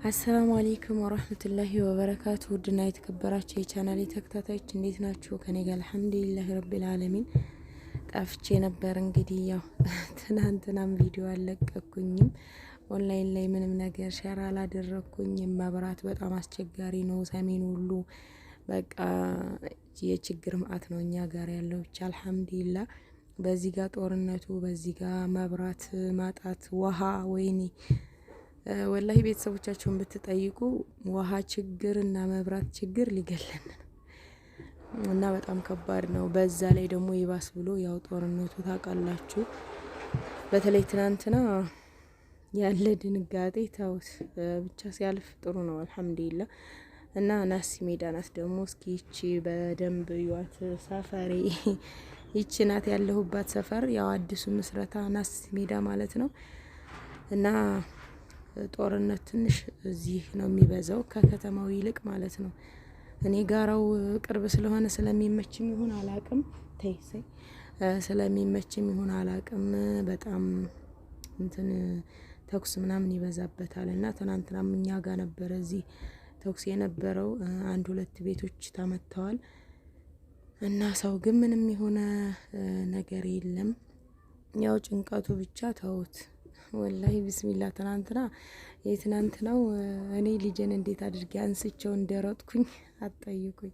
አሰላሙ አለይኩም ወራህመቱላሂ ወበረካቱ። ውድና የተከበራችሁ የቻናሌ ተከታታዮች እንዴት ናችሁ? ከኔ ጋር አልሐምዱሊላህ ረቢል ዓለሚን። ጠፍቼ ነበር እንግዲህ ያው ትናንትናም ቪዲዮ አልለቀኩኝም። ኦንላይን ላይ ምንም ነገር ሼር አላደረኩኝም። መብራት በጣም አስቸጋሪ ነው። ሰሜን ሁሉ በቃ የችግር ማአት ነው እኛ ጋር ያለው። ብቻ አልሐምዱሊላህ በዚህ ጋር ጦርነቱ፣ በዚህ ጋር መብራት ማጣት፣ ውሃ ወይኔ ወላሂ ቤተሰቦቻቸውን ብትጠይቁ ውሃ ችግር እና መብራት ችግር ሊገለን ነው እና በጣም ከባድ ነው። በዛ ላይ ደግሞ ይባስ ብሎ ያው ጦርነቱ ታውቃላችሁ። በተለይ ትናንትና ያለ ድንጋጤ ታውስ ብቻ ሲያልፍ ጥሩ ነው አልሐምዱሊላህ። እና ናስ ሜዳ ናት ደግሞ እስኪ ይቺ በደንብ ይዋት ሰፈሬ ይቺ ናት ያለሁባት ሰፈር ያው አዲሱ ምስረታ ናስ ሜዳ ማለት ነው። እና ጦርነት ትንሽ እዚህ ነው የሚበዛው ከከተማው ይልቅ ማለት ነው። እኔ ጋራው ቅርብ ስለሆነ ስለሚመችም ይሁን አላቅም ተይሰይ ስለሚመችም ይሁን አላቅም በጣም እንትን ተኩስ ምናምን ይበዛበታል። እና ትናንትናም እኛ ጋር ነበር እዚህ ተኩስ የነበረው አንድ ሁለት ቤቶች ተመተዋል። እና ሰው ግን ምንም የሆነ ነገር የለም። ያው ጭንቀቱ ብቻ ተውት። ወላሂ ቢስሚላህ ትናንትና የትናንትናው እኔ ልጄን እንዴት አድርጌ አንስቼው እንደሮጥኩኝ አትጠይቁኝ።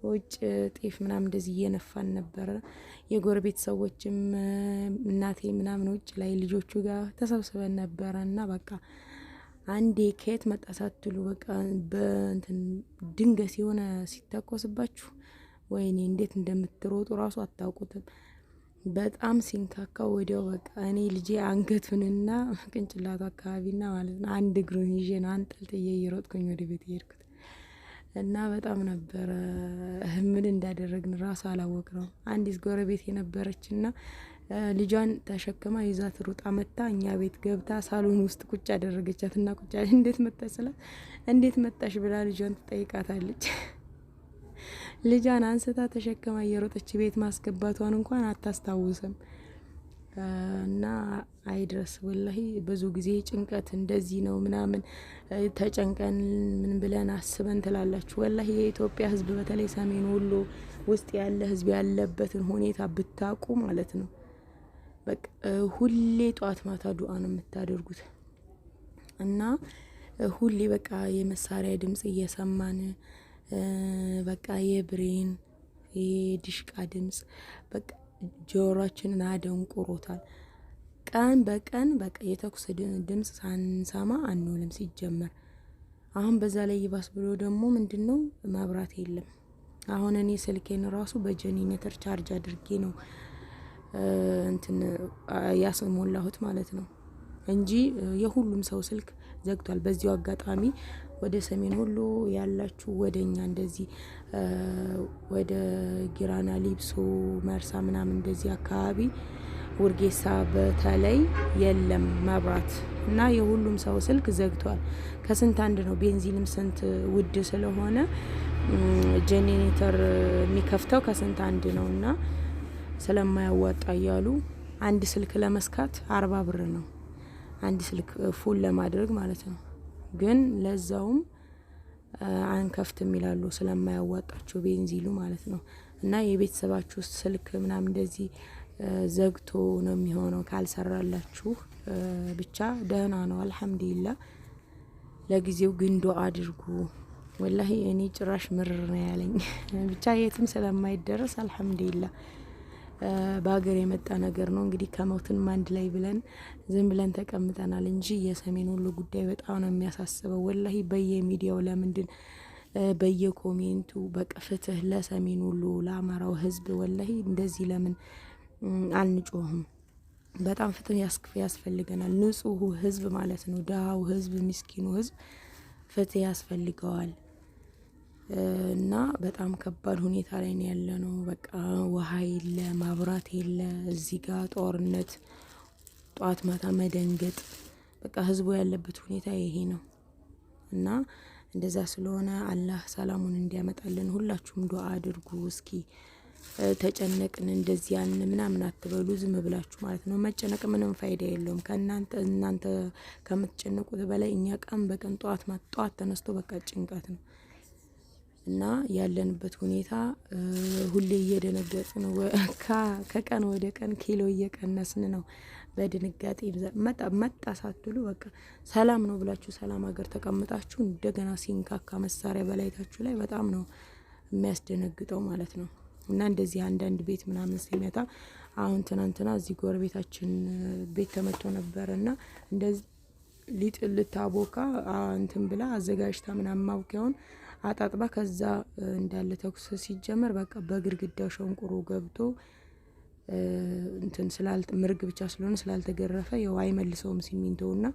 ውጭ ጤፍ ምናምን እንደዚህ እየነፋን ነበረ። የጎረቤት ሰዎችም እናቴ ምናምን ውጭ ላይ ልጆቹ ጋር ተሰብስበን ነበረ። እና በቃ አንዴ ከየት መጣ ሳትሉ በቃ በእንትን ድንገት የሆነ ሲተኮስባችሁ ወይኔ እንዴት እንደምትሮጡ ራሱ አታውቁትም። በጣም ሲንካካ ወዲያው በቃ እኔ ልጄ አንገቱንና ቅንጭላቱ አካባቢና ማለት ነው አንድ እግሩን ይዤ ነው አንጠልጥዬ እየሮጥኩኝ ወደ ቤት የሄድኩት። እና በጣም ነበረ ምን እንዳደረግን ራሱ አላወቅነው። አንዲት ጎረቤት የነበረችና ልጇን ተሸክማ ይዛት ሩጣ መጣ እኛ ቤት ገብታ ሳሎን ውስጥ ቁጭ አደረገቻትና ቁጭ እንዴት መጣሽ ስላት እንዴት መጣሽ ብላ ልጇን ትጠይቃታለች። ልጇን አንስታ ተሸክማ እየሮጠች ቤት ማስገባቷን እንኳን አታስታውስም። እና አይድረስ ወላሂ ብዙ ጊዜ ጭንቀት እንደዚህ ነው ምናምን ተጨንቀን ምን ብለን አስበን ትላላችሁ። ወላሂ የኢትዮጵያ ሕዝብ በተለይ ሰሜን ወሎ ውስጥ ያለ ሕዝብ ያለበትን ሁኔታ ብታቁ ማለት ነው። በቃ ሁሌ ጧት ማታ ዱአ ነው የምታደርጉት። እና ሁሌ በቃ የመሳሪያ ድምጽ እየሰማን በቃ የብሬን የዲሽቃ ድምጽ በቃ ጆሮአችንን አደንቁሮታል። ቀን በቀን በቃ የተኩስ ድምጽ ሳንሰማ አንውልም ሲጀመር። አሁን በዛ ላይ ይባስ ብሎ ደግሞ ምንድነው መብራት የለም። አሁን እኔ ስልኬን ራሱ በጀኒኔተር ቻርጅ አድርጌ ነው እንትን ያስሞላሁት ማለት ነው እንጂ የሁሉም ሰው ስልክ ዘግቷል። በዚሁ አጋጣሚ ወደ ሰሜን ሁሉ ያላችሁ ወደኛ እንደዚህ ወደ ጊራና ሊብሶ መርሳ ምናምን እንደዚህ አካባቢ ውርጌሳ በተለይ የለም መብራት እና የሁሉም ሰው ስልክ ዘግቷል። ከስንት አንድ ነው። ቤንዚንም ስንት ውድ ስለሆነ ጄኔሬተር የሚከፍተው ከስንት አንድ ነው። እና ስለማያዋጣ እያሉ አንድ ስልክ ለመስካት 40 ብር ነው አንድ ስልክ ፉል ለማድረግ ማለት ነው። ግን ለዛውም አንከፍትም ይላሉ ስለማያዋጣቸው ቤንዚሉ ማለት ነው። እና የቤተሰባችሁ ስልክ ምናምን እንደዚህ ዘግቶ ነው የሚሆነው ካልሰራላችሁ። ብቻ ደህና ነው አልሐምዱሊላህ። ለጊዜው ግን ዱአ አድርጉ። ወላሂ እኔ ጭራሽ ምርር ነው ያለኝ። ብቻ የትም ስለማይደረስ አልሐምዱሊላህ በሀገር የመጣ ነገር ነው። እንግዲህ ከሞትን አንድ ላይ ብለን ዝም ብለን ተቀምጠናል እንጂ የሰሜን ወሎ ጉዳይ በጣም ነው የሚያሳስበው። ወላሂ በየሚዲያው ለምንድን በየኮሜንቱ በቃ ፍትህ ለሰሜን ወሎ ለአማራው ህዝብ ወላሂ እንደዚህ ለምን አንጮህም? በጣም ፍትህ ያስፈልገናል። ንጹሁ ህዝብ ማለት ነው። ደሃው ህዝብ ምስኪኑ ህዝብ ፍትህ ያስፈልገዋል። እና በጣም ከባድ ሁኔታ ላይ ነው ያለነው። በቃ ውሃ የለ ማብራት የለ እዚህ ጋር ጦርነት ጧት ማታ መደንገጥ በቃ ህዝቡ ያለበት ሁኔታ ይሄ ነው። እና እንደዛ ስለሆነ አላህ ሰላሙን እንዲያመጣልን ሁላችሁም ዱአ አድርጉ። እስኪ ተጨነቅን እንደዚህ ያልን ምናምን አትበሉ፣ ዝም ብላችሁ ማለት ነው። መጨነቅ ምንም ፋይዳ የለውም። እናንተ ከምትጨነቁት በላይ እኛ ቀን በቀን ጠዋት ተነስቶ በቃ ጭንቀት ነው እና ያለንበት ሁኔታ ሁሌ እየደነገጥን ከቀን ወደ ቀን ኪሎ እየቀነስን ነው። በድንጋጤ መጣ ሳትሉ በቃ ሰላም ነው ብላችሁ ሰላም ሀገር ተቀምጣችሁ እንደገና ሲንካካ መሳሪያ በላይታችሁ ላይ በጣም ነው የሚያስደነግጠው ማለት ነው። እና እንደዚህ አንዳንድ ቤት ምናምን ሲመጣ አሁን ትናንትና እዚህ ጎረቤታችን ቤት ተመቶ ነበር እና እንደዚህ ሊጥ ልታቦካ እንትን ብላ አዘጋጅታ ምናምን ማውቂያውን አጣጥባ ከዛ እንዳለ ተኩስ ሲጀመር በቃ በግድግዳው ሸንቁሮ ገብቶ እንትን ምርግ ብቻ ስለሆነ ስላልተገረፈ ያው አይመልሰውም ሲሚንቶውና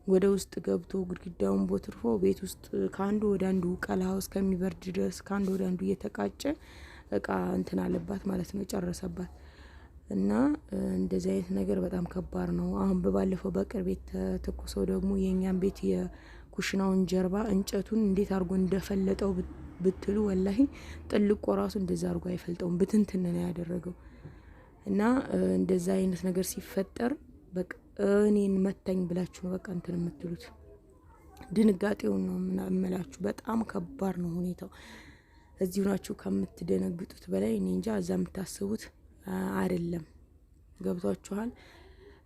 ወደ ውስጥ ገብቶ ግድግዳውን ቦትርፎ ቤት ውስጥ ካንዱ ወደ አንዱ ቀላው እስከሚበርድ ድረስ ካንዱ ወደ አንዱ እየተቃጨ እቃ እንትን አለባት ማለት ነው፣ ጨረሰባት። እና እንደዚህ አይነት ነገር በጣም ከባድ ነው። አሁን በባለፈው በቅርብ ቤት ተተኩሰው ደግሞ የኛን ቤት የኩሽናውን ጀርባ እንጨቱን እንዴት አድርጎ እንደፈለጠው ብትሉ ወላሂ ጥልቆ ራሱ እንደዛ አድርጎ አይፈልጠውም፣ ብትንትን ነው ያደረገው። እና እንደዛ አይነት ነገር ሲፈጠር በቃ እኔን መታኝ ብላችሁ ነው በቃ እንትን የምትሉት። ድንጋጤውን ነው እምላችሁ። በጣም ከባድ ነው ሁኔታው። እዚሁ ናችሁ ከምትደነግጡት በላይ እኔ እንጃ እዛ የምታስቡት አይደለም። ገብቷችኋል?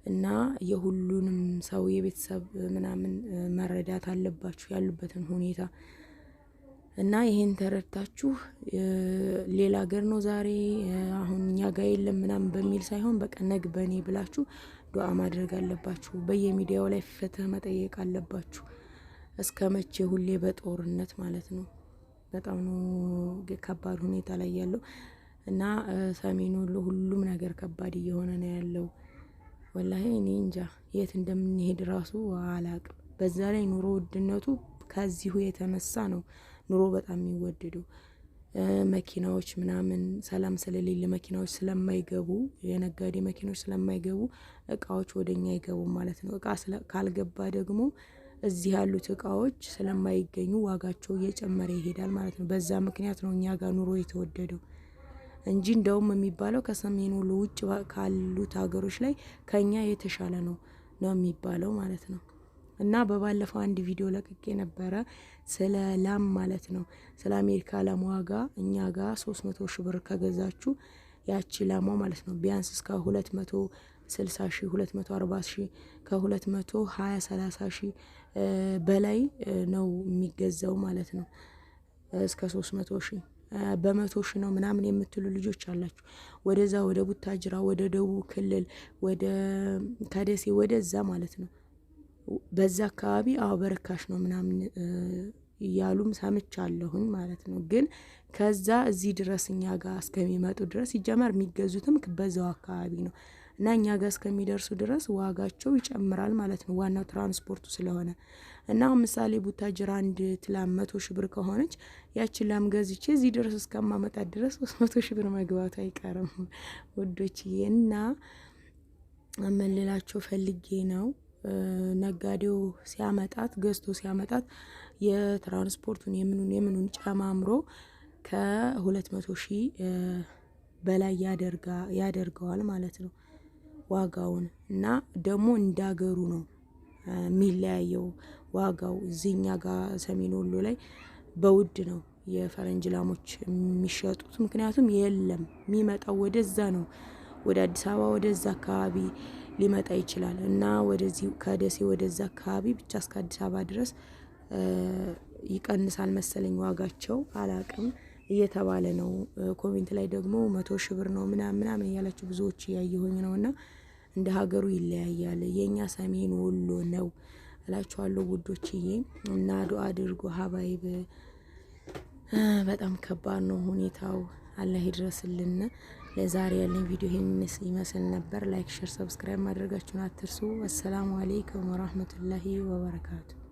እና የሁሉንም ሰው የቤተሰብ ምናምን መረዳት አለባችሁ ያሉበትን ሁኔታ። እና ይሄን ተረድታችሁ ሌላ ሀገር ነው ዛሬ አሁን እኛ ጋር የለም ምናምን በሚል ሳይሆን በቃ ነግ በኔ ብላችሁ ዱዓ ማድረግ አለባችሁ። በየሚዲያው ላይ ፍትህ መጠየቅ አለባችሁ። እስከ መቼ ሁሌ በጦርነት ማለት ነው። በጣም ነው ከባድ ሁኔታ ላይ ያለው እና ሰሜኑ ሁሉም ነገር ከባድ እየሆነ ነው ያለው። ወላሂ እኔ እንጃ የት እንደምንሄድ ራሱ አላቅም። በዛ ላይ ኑሮ ውድነቱ ከዚሁ የተነሳ ነው ኑሮ በጣም የሚወደደው። መኪናዎች ምናምን ሰላም ስለሌለ መኪናዎች ስለማይገቡ የነጋዴ መኪናዎች ስለማይገቡ እቃዎች ወደኛ አይገቡ ማለት ነው። እቃ ካልገባ ደግሞ እዚህ ያሉት እቃዎች ስለማይገኙ ዋጋቸው እየጨመረ ይሄዳል ማለት ነው። በዛ ምክንያት ነው እኛ ጋር ኑሮ የተወደደው እንጂ እንደውም የሚባለው ከሰሜኑ ውጭ ካሉት ሀገሮች ላይ ከኛ የተሻለ ነው የሚባለው ማለት ነው። እና በባለፈው አንድ ቪዲዮ ለቅቄ ነበረ ስለ ላም ማለት ነው። ስለ አሜሪካ ላም ዋጋ እኛ ጋር 300 ሺህ ብር ከገዛችሁ ያቺ ላሟ ማለት ነው ቢያንስ እስከ 260 ሺህ 240 ሺህ ከ220 30 ሺህ በላይ ነው የሚገዛው ማለት ነው። እስከ 300 ሺህ በ100 ሺህ ነው ምናምን የምትሉ ልጆች አላችሁ። ወደዛ ወደ ቡታጅራ ወደ ደቡብ ክልል ወደ ከደሴ ወደዛ ማለት ነው በዛ አካባቢ በርካሽ ነው ምናምን እያሉም ሰምቻለሁኝ ማለት ነው። ግን ከዛ እዚህ ድረስ እኛ ጋር እስከሚመጡ ድረስ ይጀመር የሚገዙትም በዛው አካባቢ ነው እና እኛ ጋር እስከሚደርሱ ድረስ ዋጋቸው ይጨምራል ማለት ነው። ዋናው ትራንስፖርቱ ስለሆነ እና ምሳሌ ቡታጅራ አንድ ላም 100 ሺህ ብር ከሆነች ያችን ላም ገዝቼ እዚህ ድረስ እስከማመጣት ድረስ 300 ሺህ ብር መግባቱ አይቀርም ውዶችዬ። እና አመልላችሁ ፈልጌ ነው ነጋዴው ሲያመጣት ገዝቶ ሲያመጣት የትራንስፖርቱን የምኑን ጨማምሮ ከ200 ሺህ በላይ ያደርገዋል ማለት ነው ዋጋውን። እና ደግሞ እንዳገሩ ነው የሚለያየው ዋጋው። እዚህኛ ጋር ሰሜን ወሎ ላይ በውድ ነው የፈረንጅ ላሞች የሚሸጡት፣ ምክንያቱም የለም የሚመጣው ወደዛ ነው ወደ አዲስ አበባ ወደዛ አካባቢ ሊመጣ ይችላል እና ወደዚህ ከደሴ ወደዛ አካባቢ ብቻ እስከ አዲስ አበባ ድረስ ይቀንሳል መሰለኝ ዋጋቸው፣ አላቅም እየተባለ ነው። ኮሜንት ላይ ደግሞ 100 ሺህ ብር ነው ምናምን እያላችሁ ብዙዎች ያየሁኝ ነውና እንደ ሀገሩ ይለያያል። የኛ ሰሜን ወሎ ነው እላችኋለሁ ውዶችዬ። እና ዱአ አድርጉ ሀባይብ። በጣም ከባድ ነው ሁኔታው። አላህ ይድረስልን። ለዛሬ ያለኝ ቪዲዮ ይሄንን ይመስል ነበር። ላይክ፣ ሼር፣ ሰብስክራይብ ማድረጋችሁን አትርሱ። አሰላሙ አለይኩም ወራህመቱላሂ ወበረካቱ።